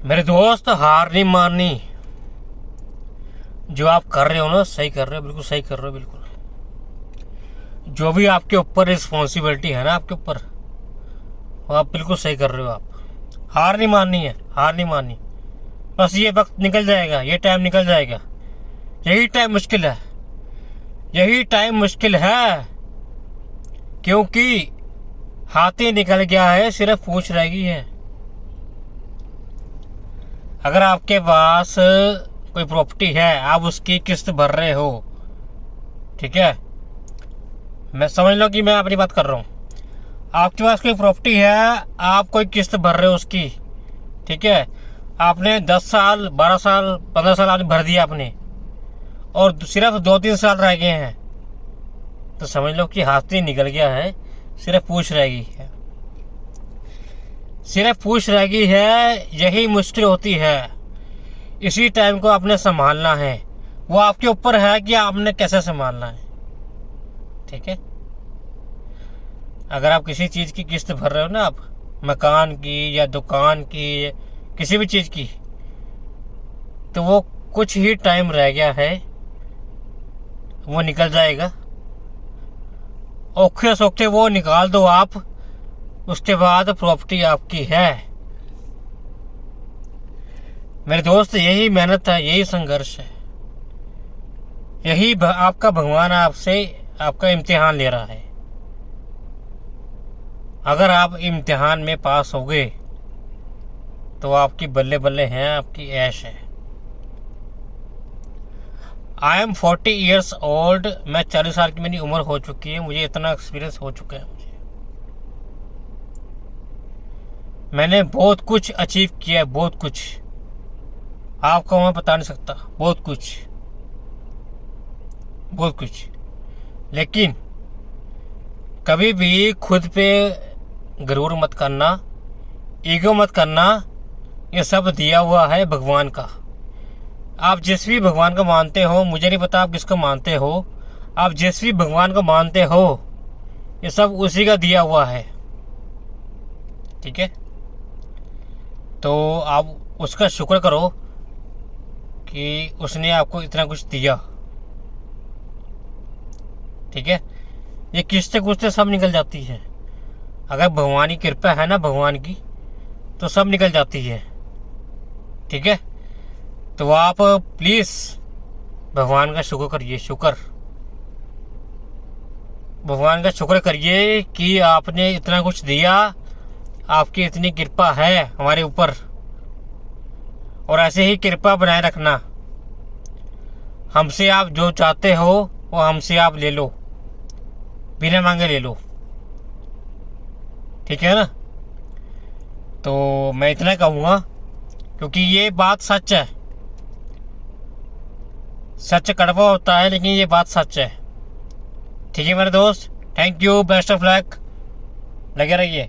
मेरे दोस्त, हार नहीं माननी। जो आप कर रहे हो ना, सही कर रहे हो, बिल्कुल सही कर रहे हो। बिल्कुल जो भी आपके ऊपर रिस्पॉन्सिबिलिटी है ना, आपके ऊपर, वो आप बिल्कुल सही कर रहे हो। आप हार नहीं माननी है, हार नहीं माननी। बस ये वक्त निकल जाएगा, ये टाइम निकल जाएगा। यही टाइम मुश्किल है, यही टाइम मुश्किल है, क्योंकि हाथी निकल गया है, सिर्फ पूंछ रह गई है। अगर आपके पास कोई प्रॉपर्टी है, आप उसकी किस्त भर रहे हो, ठीक है, मैं समझ लो कि मैं अपनी बात कर रहा हूँ। आपके पास कोई प्रॉपर्टी है, आप कोई किस्त भर रहे हो उसकी, ठीक है। आपने 10 साल, 12 साल, 15 साल आपने भर दिया आपने, और सिर्फ 2-3 साल रह गए हैं, तो समझ लो कि हाथी निकल गया है, सिर्फ पूंछ रह गई है, सिर्फ पूंछ रह गई है। यही मुश्किल होती है। इसी टाइम को आपने संभालना है। वो आपके ऊपर है कि आपने कैसे संभालना है, ठीक है। अगर आप किसी चीज़ की किस्त भर रहे हो ना, आप मकान की या दुकान की, किसी भी चीज़ की, तो वो कुछ ही टाइम रह गया है, वो निकल जाएगा। औखे सोखे वो निकाल दो आप, उसके बाद प्रॉपर्टी आपकी है। मेरे दोस्त, यही मेहनत है, यही संघर्ष है, यही आपका भगवान आपसे आपका इम्तिहान ले रहा है। अगर आप इम्तिहान में पास हो गए तो आपकी बल्ले बल्ले हैं, आपकी ऐश है। I am 40 years old. मैं 40 साल की मेरी उम्र हो चुकी है, मुझे इतना एक्सपीरियंस हो चुका है। मैंने बहुत कुछ अचीव किया है, बहुत कुछ आपको मैं बता नहीं सकता, बहुत कुछ, बहुत कुछ। लेकिन कभी भी खुद पे गरूर मत करना, ईगो मत करना। ये सब दिया हुआ है भगवान का। आप जिस भी भगवान को मानते हो, मुझे नहीं पता आप किसको मानते हो, आप जिस भी भगवान को मानते हो, ये सब उसी का दिया हुआ है, ठीक है। तो आप उसका शुक्र करो कि उसने आपको इतना कुछ दिया, ठीक है। ये किस्तें कुश्ते सब निकल जाती है। अगर भगवान की कृपा है ना, भगवान की, तो सब निकल जाती है, ठीक है। तो आप प्लीज़ भगवान का शुक्र करिए, शुक्र, भगवान का शुक्र करिए कि आपने इतना कुछ दिया, आपकी इतनी कृपा है हमारे ऊपर, और ऐसे ही कृपा बनाए रखना। हमसे आप जो चाहते हो वो हमसे आप ले लो, बिना मांगे ले लो, ठीक है ना। तो मैं इतना कहूँगा, क्योंकि ये बात सच है। सच कड़वा होता है, लेकिन ये बात सच है, ठीक है मेरे दोस्त। Thank you, best of luck, लगे रहिए।